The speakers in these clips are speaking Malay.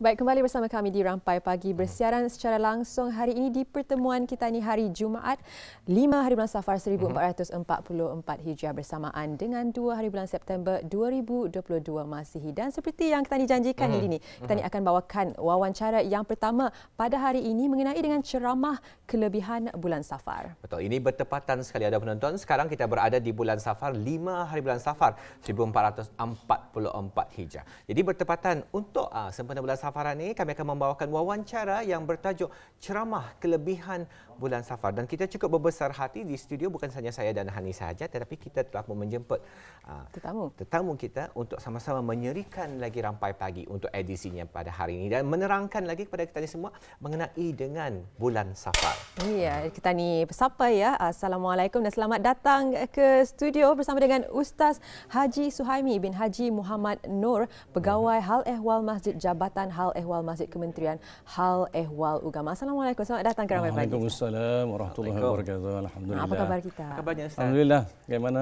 Baik, kembali bersama kami di Rampai Pagi, bersiaran secara langsung hari ini di pertemuan kita ni hari Jumaat 5 hari bulan Safar 1444 Hijrah bersamaan dengan 2 hari bulan September 2022 Masihi. Dan seperti yang kita dijanjikan ini, kita ni akan bawakan wawancara yang pertama pada hari ini mengenai dengan ceramah kelebihan bulan Safar. Betul, ini bertepatan sekali ada penonton. Sekarang kita berada di bulan Safar, 5 hari bulan Safar 1444 Hijrah. Jadi bertepatan untuk sempena bulan Safar ini, kami akan membawakan wawancara yang bertajuk ceramah kelebihan bulan Safar. Dan kita cukup berbesar hati di studio, bukan sahaja saya dan Hani sahaja, tetapi kita telah menjemput tetamu kita untuk sama-sama menyerikan lagi Rampai Pagi untuk edisinya pada hari ini dan menerangkan lagi kepada kita semua mengenai dengan bulan Safar. Ya, kita ni bersapa ya. Assalamualaikum dan selamat datang ke studio bersama dengan Ustaz Haji Suhaimi bin Haji Muhammad Nur, Pegawai Hal Ehwal Masjid Jabatan Hal Ehwal Masjid Kementerian Hal Ehwal Ugama. Assalamualaikum, selamat datang ke Rampai Pagi. Waalaikumsalam warahmatullahi wabarakatuh. Alhamdulillah. Apa khabar kita? Apa khabarnya Ustaz? Alhamdulillah. Bagaimana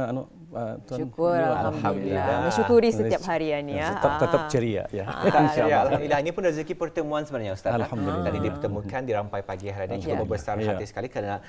Tuan? Syukur, alhamdulillah. Mensyukuri setiap hari ini ya. Tetap ceria ya. Alhamdulillah. Ini pun rezeki pertemuan sebenarnya Ustaz. Alhamdulillah. Tadi dipertemukan di Rampai Pagi hari ini cukup berbesar hati sekali kerana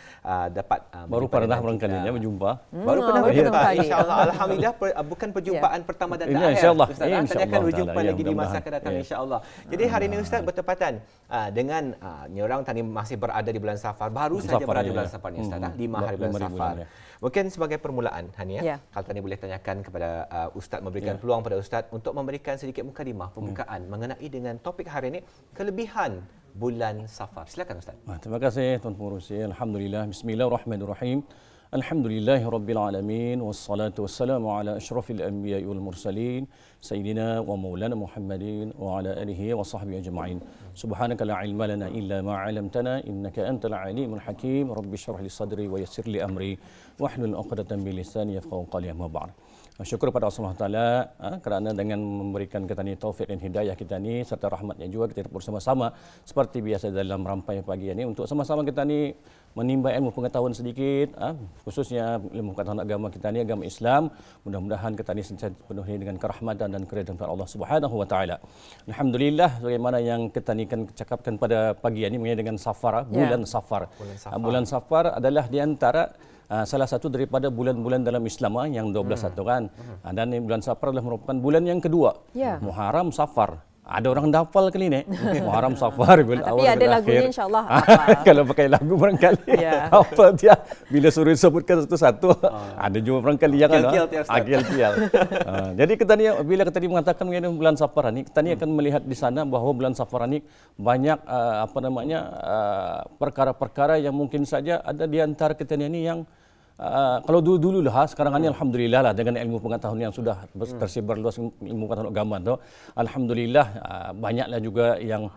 dapat baru pernah barangkalinya berjumpa. Baru pernah berjumpa. Insya-Allah, alhamdulillah bukan perjumpaan pertama dan terakhir. Insya-Allah. Kita akan berjumpa lagi di masa akan datang insya-Allah. Jadi hari ini Ustaz bertepatan dengan orang tadi masih berada di bulan Safar, baru saja berada di bulan Safar ni Ustaz, 5 hari bulan Safar. Mungkin sebagai permulaan Hani ya, kalau tadi boleh tanyakan kepada Ustaz, memberikan peluang pada Ustaz untuk memberikan sedikit mukadimah pembukaan mengenai dengan topik hari ini, kelebihan bulan Safar. Silakan Ustaz. Terima kasih Tuan Pengurusi. Alhamdulillah. Bismillahirrahmanirrahim. Alhamdulillahirabbil alamin wassalatu wassalamu ala asyrafil anbiya'i wal mursalin sayyidina wa maulana Muhammadin wa ala alihi wa sahbihi ajma'in. Subhanaka la ilma lana illa ma 'allamtana innaka antal alimul hakim. Rabbi shrah li sadri wa yassir li amri wahlul 'uqdatam min lisani yafqahu qawli. Amma ba'd. Syukur kepada Allah SWT kerana dengan memberikan kita ni taufik dan hidayah kita ni serta rahmatnya juga kita bersama-sama seperti biasa dalam Rampai Pagi ini untuk sama-sama kita ni menimba ilmu pengetahuan sedikit, khususnya ilmu pengetahuan agama kita ni, agama Islam. Mudah-mudahan kita ni sentiasa penuhi dengan kerahmatan dan keridhaan Allah Subhanahu wa taala. Alhamdulillah, bagaimana yang kita ni akan cakapkan pada pagi ini mengenai dengan Safar, bulan Safar. Bulan Safar adalah di antara salah satu daripada bulan-bulan dalam Islam yang 12 satu kan. Dan bulan Safar adalah merupakan bulan yang kedua. Muharram, Safar. Ada orang hafal kali ni. Muharram, Safar, bulan awal. Tapi ada lagunya insya-Allah. Kalau pakai lagu barangkali hafal dia bila suruh sebutkan satu-satu. Ada juga barangkali yang agil-agil. Jadi kita ni bila kita mengatakan mengenai bulan Safar ni, kita ni akan melihat di sana bahawa bulan Safar ni banyak perkara-perkara yang mungkin saja ada di antara kita ni yang kalau dulu lah, sekarang ini alhamdulillah lah dengan ilmu pengetahuan yang sudah tersebar luas, ilmu pengetahuan agama tu, alhamdulillah banyaklah juga yang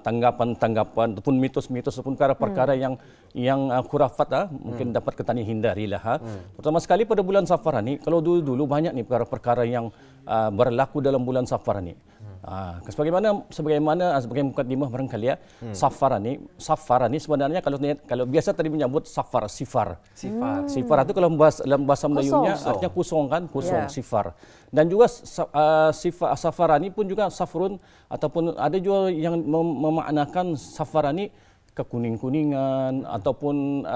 tanggapan ataupun mitos-mitos ataupun perkara-perkara yang khurafat mungkin dapat kita ni hindarilah. Pertama sekali pada bulan Safar ni, kalau dulu banyak ni perkara-perkara yang berlaku dalam bulan Safar ni. Sebagaimana sebagai mukadimah barangkali ya, Safar ni sebenarnya kalau biasa tadi menyebut sifar. Sifar itu kalau dalam bahasa Melayunya artinya kosong kan, sifar. Dan juga Safarani pun juga safrun ataupun ada juga yang memaknakan Safarani kekuning-kuningan ataupun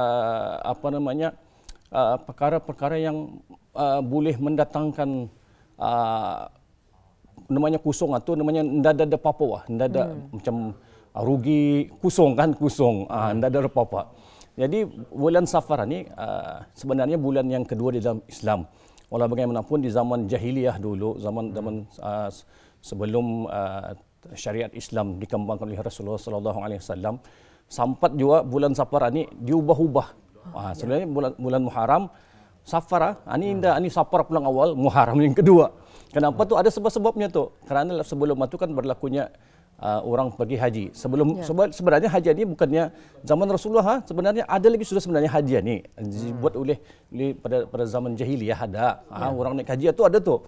perkara-perkara yang boleh mendatangkan namanya kusong atau namanya ndada ada apa-apa, ndada macam rugi kusong, ndada ada apa-apa. Jadi bulan Safar ni sebenarnya bulan yang kedua di dalam Islam. Walau bagaimanapun di zaman jahiliyah dulu, zaman sebelum syariat Islam dikembangkan oleh Rasulullah sallallahu alaihi wasallam, sempat juga bulan Safar ni diubah-ubah. Sebenarnya bulan Muharram, Safar ini Safar pulang awal, Muharram yang kedua. Kenapa tu? Ada sebab-sebabnya tu. Kerana sebelum itu kan berlakunya orang pergi haji. Sebenarnya haji ni bukannya zaman Rasulullah, sebenarnya ada lagi sudah sebenarnya haji ni dibuat oleh pada zaman jahiliyah ada. Orang naik haji itu ada tu.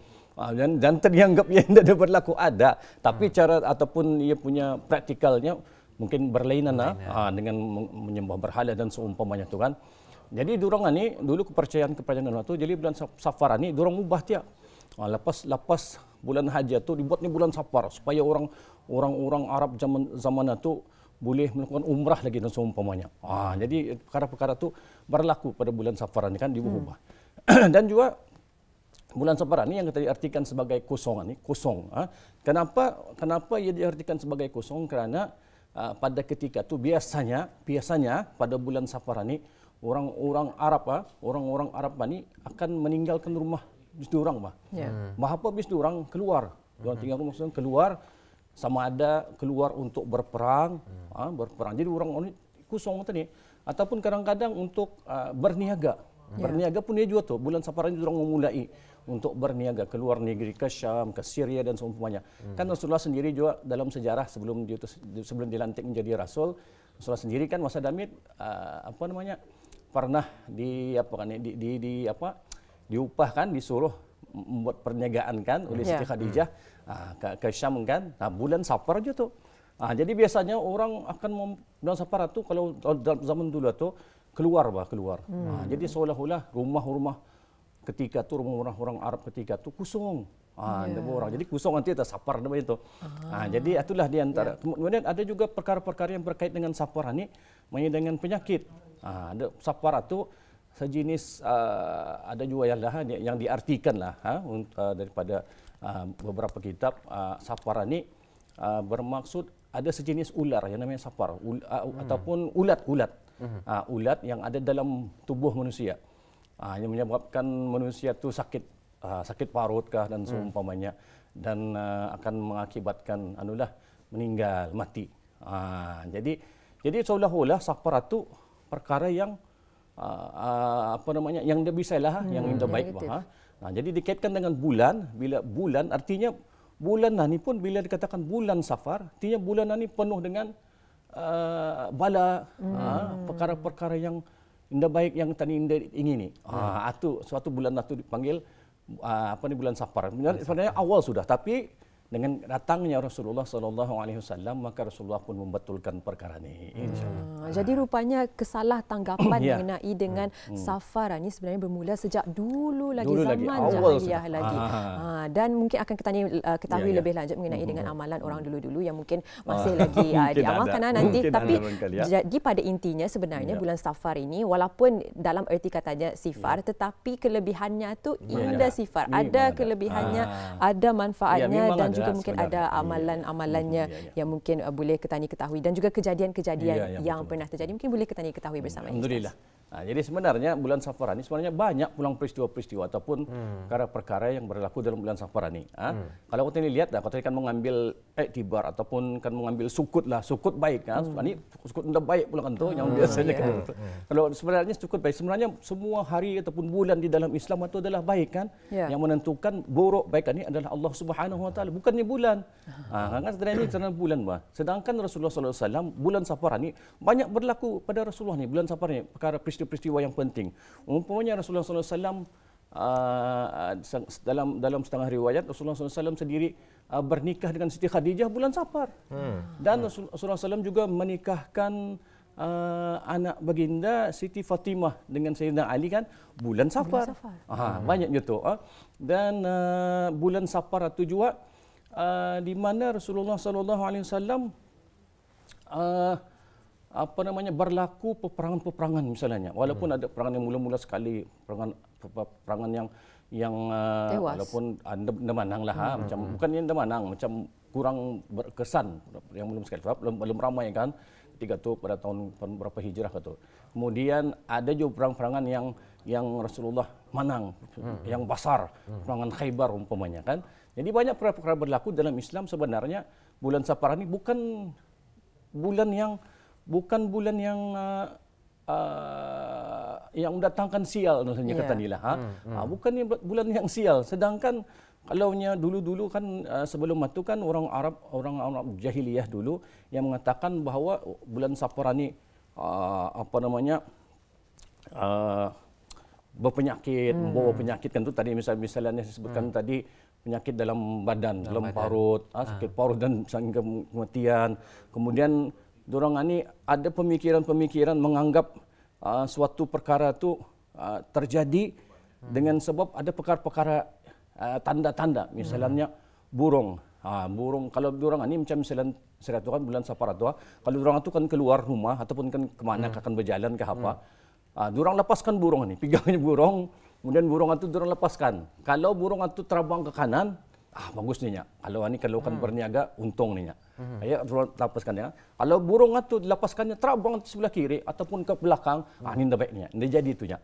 Dan terdianggap yang tidak ada berlaku ada. Tapi cara ataupun ia punya praktikalnya mungkin berlainan dengan menyembah berhala dan seumpamanya tu kan. Jadi diorang ni dulu kepercayaan orang tu, jadi bulan Safar ni diorang ubah dia. Lepas bulan Haji tu dibuat ni bulan Safar supaya orang Arab zaman itu boleh melakukan umrah lagi dan seumpamanya. Jadi perkara-perkara tu berlaku pada bulan Safar ni kan diubah. Dan juga bulan Safar ni yang kita diartikan sebagai kosong ni, kosong. Kenapa ia diartikan sebagai kosong? Kerana pada ketika tu biasanya pada bulan Safar ni orang-orang Arab ni akan meninggalkan rumah bis diorang bah. Apa bis diorang keluar. Diorang tinggal rumah keluar, sama ada keluar untuk berperang, berperang. Jadi orang ini kosong tadi. Ataupun kadang-kadang untuk berniaga. Berniaga pun dia juga tu. Bulan Safar ini diorang memulai untuk berniaga ke luar negeri, ke Syam, ke Syria dan seumpamanya. Kan Rasulullah sendiri juga dalam sejarah sebelum dilantik menjadi Rasul, Rasulullah sendiri kan masa Damit pernah diupah kan, disuruh membuat perniagaan kan oleh Siti Khadijah ke Syam kan. Bulan Safar aja tu. Jadi biasanya orang akan bulan Safar tu kalau dalam zaman dulu tu keluar. Jadi seolah-olah rumah-rumah ketika tu rumah orang Arab ketika tu kosong. Orang. Jadi kosong nanti ada Safar namanya itu. Jadi itulah di antara. Kemudian ada juga perkara-perkara yang berkait dengan Safar ni, dengan penyakit. Ada Safar itu sejenis ada juga yang diartikan lah daripada beberapa kitab. Safar ini bermaksud ada sejenis ular yang namanya safar ataupun ulat yang ada dalam tubuh manusia yang menyebabkan manusia itu sakit parut kah dan seumpamanya dan akan mengakibatkan meninggal mati. Jadi seolah-olah safar itu perkara yang yang dia bisa lah, yang indah baik bah. Jadi dikaitkan dengan bulan, bila bulan artinya bulan ni pun bila dikatakan bulan Safar, artinya bulan ni penuh dengan bala, perkara-perkara yang indah baik yang tadi indah ingini. Itu suatu bulan itu dipanggil bulan Safar. Sebenarnya awal sudah, tapi dengan datangnya Rasulullah SAW, maka Rasulullah pun membetulkan perkara ini. Jadi rupanya kesalah tanggapan mengenai dengan Safar ini sebenarnya bermula sejak dulu lagi zaman jahiliyah lagi. Dan mungkin akan ketahui lebih lanjut mengenai dengan amalan orang dulu-dulu yang mungkin masih lagi diamalkan nanti. Tapi jadi pada intinya sebenarnya bulan Safar ini walaupun dalam erti katanya sifar, tetapi kelebihannya tu indah sifar. Ada kelebihannya, ada manfaatnya dan juga mungkin ada amalan-amalannya yang mungkin boleh Ketani ketahui dan juga kejadian-kejadian yang pernah terjadi mungkin boleh Ketani ketahui bersama. Alhamdulillah. Jadi sebenarnya bulan Safar ini sebenarnya banyak pulang peristiwa-peristiwa ataupun perkara-perkara yang berlaku dalam bulan Safar ini. Kalau kita lihat kalau kita kan mengambil iktibar ataupun kan mengambil sukut baik kan. Ini sukut indah baik pula kan tu yang biasanya kan. Kalau sebenarnya sukut baik sebenarnya semua hari ataupun bulan di dalam Islam itu adalah baik kan. Yang menentukan buruk baik ini adalah Allah Subhanahu Wa Taala, bukannya bulan. Kan sebenarnya ini bulan bah. Sedangkan Rasulullah SAW bulan Safar ini banyak berlaku pada Rasulullah ni bulan Safar ni perkara peristiwa yang penting. Umpamanya Rasulullah SAW dalam setengah riwayat Rasulullah SAW sendiri bernikah dengan Siti Khadijah bulan Safar. Dan Rasulullah SAW juga menikahkan anak baginda Siti Fatimah dengan Sayyidina Ali kan bulan Safar. Banyak gitu. Dan bulan Safar itu juga di mana Rasulullah SAW berlaku peperangan-peperangan misalnya. Walaupun ada peperangan yang mula-mula sekali, peperangan yang walaupun anda menang lah, macam bukan yang anda menang, macam kurang berkesan yang belum sekali, belum ramai kan. Ketika tu pada tahun berapa Hijrah tu. Kemudian ada juga perang-perangan yang Rasulullah menang, yang besar, perangan Khaybar umpamanya kan. Jadi banyak perkara berlaku dalam Islam sebenarnya. Bulan Safar ini bukan bulan yang mendatangkan sial misalnya kata Nila. Bukan bulan yang sial. Sedangkan kalaunya dulu-dulu kan sebelum itu kan orang Arab jahiliyah dulu yang mengatakan bahawa bulan Safar ini berpenyakit, membawa penyakit kan tu tadi misalnya disebutkan tadi penyakit dalam badan, dalam parut, sakit parut dan sehingga kematian. Kemudian dorang ini ada pemikiran-pemikiran menganggap suatu perkara itu terjadi dengan sebab ada perkara-perkara tanda-tanda. Misalnya burung. Burung kalau burung ini macam misalnya tu kan bulan Safar tu. Kalau burung itu kan keluar rumah ataupun kan kemana akan berjalan ke apa. Durang lepaskan burung ini, pegangnya burung, kemudian burung itu durang lepaskan. Kalau burung itu terbang ke kanan, bagus nih. Kalau ini kalau kan berniaga, untung nih. Ayo lepaskan ya. Kalau burung itu dilepaskannya terbang ke sebelah kiri ataupun ke belakang, ini dah baiknya. Dia jadi itu ya.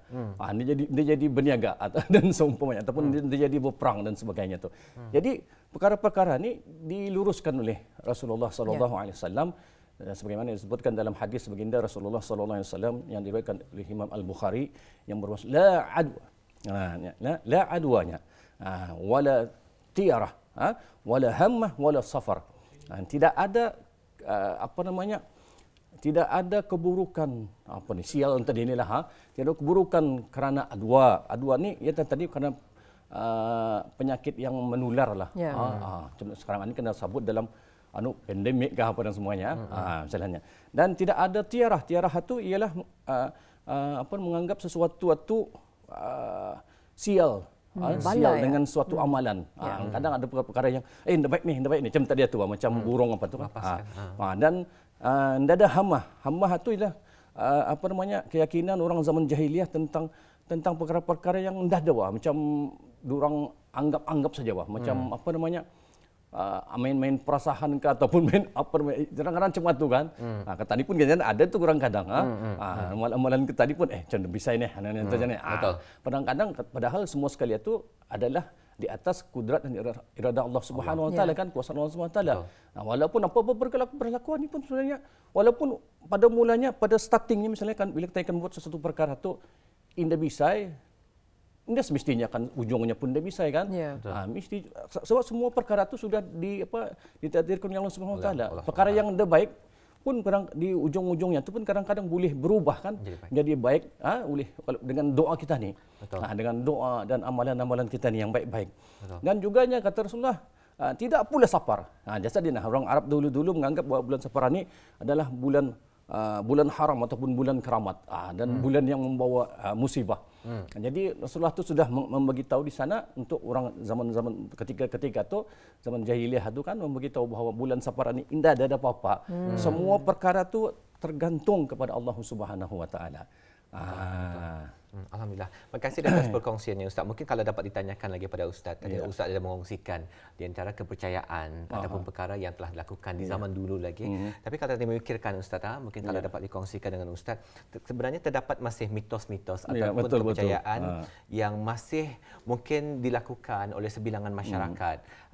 Dia jadi berniaga dan seumpamanya ataupun dia jadi berperang dan sebagainya tu. Jadi perkara-perkara ini diluruskan oleh Rasulullah sallallahu alaihi wasallam. Sebagaimana disebutkan dalam hadis baginda Rasulullah sallallahu alaihi wasallam yang diriwayatkan oleh Imam Al-Bukhari yang bermaksud la adwa. La adwanya. Wala tiarah, wala hammah wala safar. Tidak ada tidak ada keburukan sial tadi inilah tidak ada keburukan kerana adwa. Adwa ni ya tadi kerana penyakit yang menular lah. Sekarang ini kena sebut dalam pandemik ke apa dan semuanya misalnya. Dan tidak ada tiarah. Tiarah itu ialah menganggap sesuatu itu sial. Sial dengan suatu amalan. Kadang ada perkara yang ndak baik ni macam tadi tu macam burung apa tu kan. Dan tidak ada hamah. Hamah itu ialah keyakinan orang zaman jahiliah tentang perkara-perkara yang ndak ada macam durang anggap saja macam main-main perasaan ke ataupun main kadang-kadang macam tu kan. Tadi pun ada tu orang kadang amalan ke tadi pun macam bisa ini kadang-kadang padahal semua sekali itu adalah di atas kudrat dan irada Allah Subhanahu wa taala kan, kuasa Allah Subhanahu wa taala. Walaupun apa-apa berlakuan ini pun sebenarnya walaupun pada mulanya pada startingnya misalnya kan bila kita akan buat sesuatu perkara tu indah bisa tidak semestinya kan ujungnya pun tidak bisa kan. Mesti sebab semua perkara itu sudah ditakdirkan oleh Allah Subhanahu wa taala. Perkara yang tidak baik pun kadang di ujung-ujungnya itu pun kadang-kadang boleh berubah kan jadi baik boleh dengan doa kita ni. Dengan doa dan amalan-amalan kita ni yang baik-baik. Dan juganya kata Rasulullah tidak pula safar. Jasa dia orang Arab dulu-dulu menganggap bahawa bulan safar ni adalah bulan haram ataupun bulan keramat dan bulan yang membawa musibah. Jadi Rasulullah itu sudah memberitahu di sana untuk orang zaman-zaman ketika itu zaman jahiliyah itu kan memberitahu bahawa bulan Safar ini indah ada apa-apa. Semua perkara itu tergantung kepada Allah Subhanahu wa taala. Alhamdulillah. Terima kasih atas perkongsiannya Ustaz. Mungkin kalau dapat ditanyakan lagi pada Ustaz, tadi Ustaz ada mengongsikan di antara kepercayaan ataupun perkara yang telah dilakukan di zaman dulu lagi. Tapi kalau kita memikirkan Ustaz, mungkin kalau dapat dikongsikan dengan Ustaz, sebenarnya terdapat masih mitos-mitos ataupun kepercayaan yang masih mungkin dilakukan oleh sebilangan masyarakat.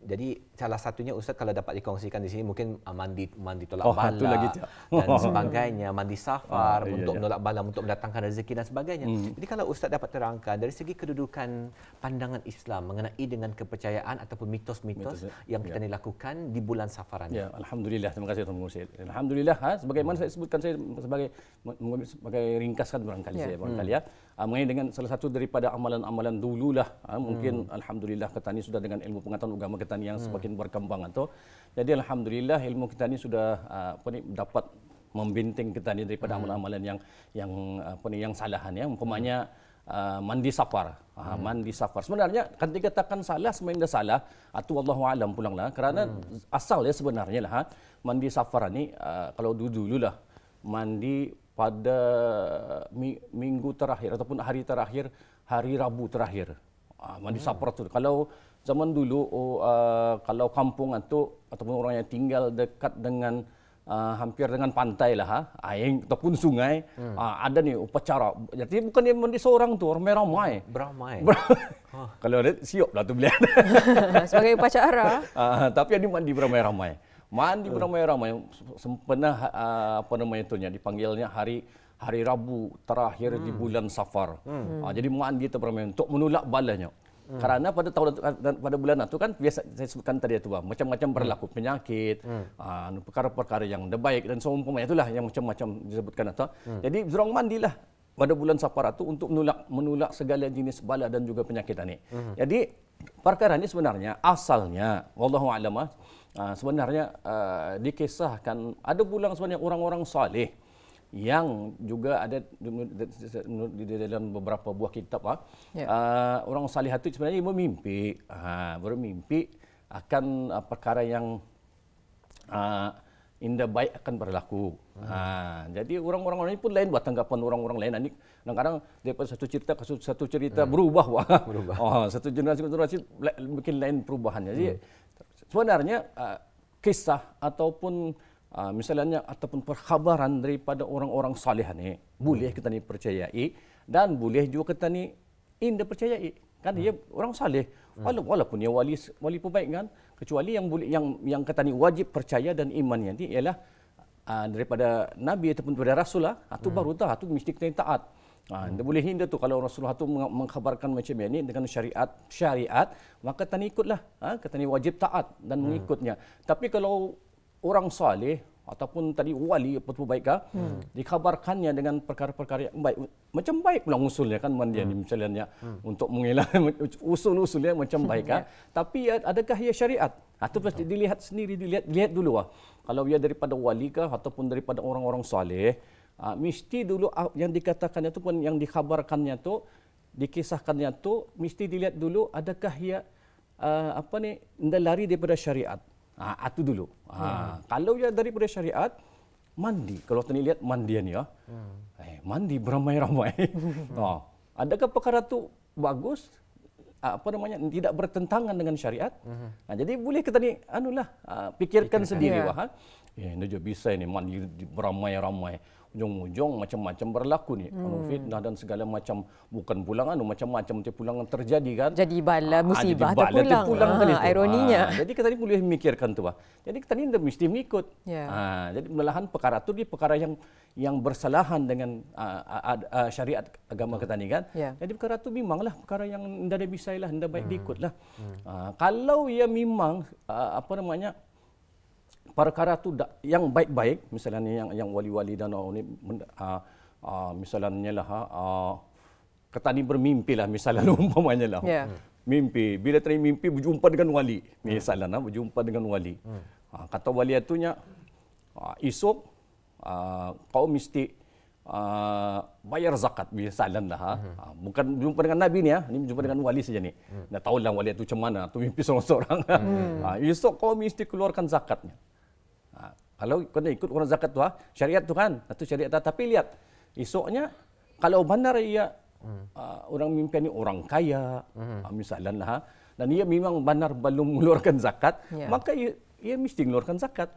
Jadi salah satunya Ustaz kalau dapat dikongsikan di sini mungkin mandi tolak bala dan sebagainya, mandi safar untuk menolak bala, untuk mendatangkan rezeki dan sebagainya. Jadi kalau Ustaz dapat terangkan dari segi kedudukan pandangan Islam mengenai dengan kepercayaan ataupun mitos-mitos yang kita dilakukan di bulan Safar ini. Alhamdulillah, terima kasih Tuan Mursyid. Alhamdulillah, sebagaimana saya sebutkan saya sebagai ringkaskan barangkali saya mengenai dengan salah satu daripada amalan-amalan dululah mungkin alhamdulillah kita ini sudah dengan ilmu pengetahuan agama kita ini yang semakin berkembang atau jadi alhamdulillah ilmu kita ini sudah dapat membinting kita ni daripada amalan-amalan yang salahan umpamanya mandi safar. Mandi safar sebenarnya kan dikatakan salah sebenarnya salah atau wallahu alam pulanglah kerana asal sebenarnya mandi safar ni kalau dululah mandi pada minggu terakhir ataupun hari terakhir hari Rabu terakhir. Mandi safar tu kalau zaman dulu kalau kampung itu ataupun orang yang tinggal dekat dengan hampir dengan pantai air ataupun sungai ada nih upacara. Jadi bukan dia mandi seorang tu ramai-ramai. Beramai. Kalau ada siap lah tu beliau. Sebagai upacara. Tapi dia mandi beramai-ramai. Mandi beramai-ramai sempena dipanggilnya hari Rabu terakhir di bulan Safar. Jadi mandi beramai untuk menolak balanya. Karena pada bulan itu kan biasa saya sebutkan tadi itu macam-macam berlaku penyakit, perkara-perkara yang tidak baik dan seumpamanya itulah yang macam-macam disebutkan atau. Jadi orang mandilah pada bulan Safar itu untuk menolak segala jenis bala dan juga penyakit ini. Jadi perkara ini sebenarnya asalnya wallahu a'lam sebenarnya dikisahkan ada bulan sebenarnya orang-orang saleh yang juga ada di dalam beberapa buah kitab orang salih itu sebenarnya bermimpi akan perkara yang indah baik akan berlaku. Jadi orang-orang ini pun lain buat tanggapan orang-orang lain. Ini kadang-kadang daripada satu cerita berubah. Satu generasi mungkin lain perubahannya. Jadi sebenarnya kisah ataupun misalnya ataupun perkhabaran daripada orang-orang salih ni boleh kita ni percayai dan boleh juga kita ni indah percayai. Kan dia orang salih walaupun dia wali pebaik kan, kecuali yang boleh yang kata ni wajib percaya dan imannya ni ialah daripada nabi ataupun daripada rasul itu baru tu mesti kita taat. Dia boleh hinda tu kalau Rasulullah tu mengkhabarkan macam ni dengan syariat maka kita ni ikutlah. Kita ni wajib taat dan mengikutnya. Tapi kalau orang saleh ataupun tadi wali apa baik dikhabarkannya dengan perkara-perkara yang baik, macam baik pula usulnya kan mandia ni misalnya untuk mengelak usul-usulnya macam baik tapi adakah ia syariat? Itu pasti dilihat sendiri, dilihat dulu kalau ia daripada wali kah ataupun daripada orang-orang saleh, mesti dulu yang dikatakannya tu pun yang dikhabarkannya tu dikisahkannya tu mesti dilihat dulu adakah ia lari daripada syariat. Itu dulu. Kalau ya daripada syariat, mandi. Kalau tadi lihat mandian mandi beramai-ramai. Adakah perkara tu bagus? Tidak bertentangan dengan syariat? Jadi boleh kita ni pikirkan sendiri ini juga bisa ini mandi beramai-ramai. Ujung-ujung macam-macam berlaku ni. Fitnah dan segala macam, bukan pulangan, macam-macam pulangan terjadi kan. Jadi bala musibah terpulang. Ironinya. Jadi kita ni boleh memikirkan tu. Jadi kita ni mesti mengikut. Jadi malahan perkara tu dia perkara yang bersalahan dengan syariat agama kita ni kan. Jadi perkara tu memanglah perkara yang tidak ada bisa lah, tidak baik diikutlah. Kalau ia memang perkara tu yang baik-baik, misalnya yang wali-wali dan ini misalnya lah ketani bermimpi lah misalnya umpamanya lah. Mimpi, bila tadi mimpi berjumpa dengan wali, misalnya berjumpa dengan wali. Kata wali itunya esok kau mesti bayar zakat misalnya lah. Bukan jumpa dengan nabi ni ini jumpa dengan wali saja ni. Dah tahulah wali itu macam mana, tu mimpi seorang-seorang. Esok kau mesti keluarkan zakatnya. Kalau kena ikut orang zakat tu syariat tu kan, itu syariat tapi lihat esoknya kalau benar ia orang mimpi ni orang kaya misalnya lah dan ia memang benar belum mengeluarkan zakat, maka ia mesti mengeluarkan zakat.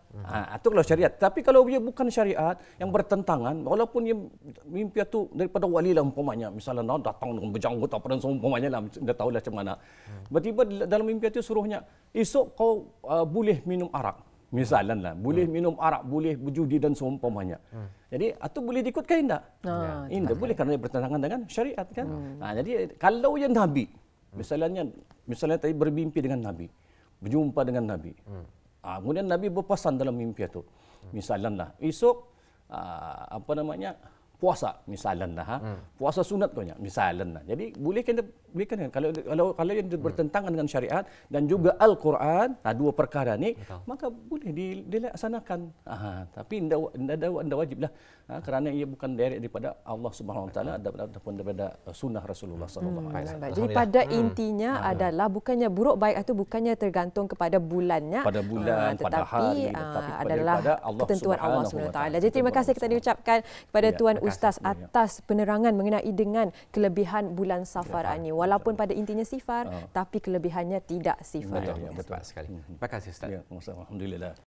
Itu kalau syariat. Tapi kalau ia bukan syariat yang bertentangan, walaupun ia mimpi itu daripada wali lah umpamanya, misalnya datang dengan berjanggut apa dan seumpamanya lah, dah tahulah macam mana. Tiba-tiba dalam mimpi itu suruhnya, esok kau boleh minum arak. Misalnya lah, boleh minum arak, boleh berjudi dan seumpamanya. Jadi, itu boleh diikut ke tidak? Tidak boleh kerana ia bertentangan dengan syariat kan. Jadi, kalau yang Nabi, misalnya tadi bermimpi dengan Nabi, berjumpa dengan Nabi. Kemudian Nabi berpesan dalam mimpi itu. Misalnya lah, esok puasa misalnya puasa sunat tu misalnya. Jadi boleh kan kalau yang bertentangan dengan syariat dan juga Al-Quran, dua perkara ni maka boleh dilaksanakan. Tapi tidak wajiblah kerana ia bukan daripada Allah Subhanahu Wa Taala ataupun daripada sunnah Rasulullah sallallahu alaihi wasallam. Jadi pada intinya adalah bukannya buruk baik itu bukannya tergantung kepada bulannya, pada bulan, pada hari, tapi adalah ketentuan Allah Subhanahu Wa Taala. Jadi terima kasih kita diucapkan kepada Tuan Ustaz atas penerangan mengenai dengan kelebihan bulan Safar ini. Walaupun pada intinya sifar, tapi kelebihannya tidak sifar. Betul sekali. Terima kasih Ustaz. Alhamdulillah.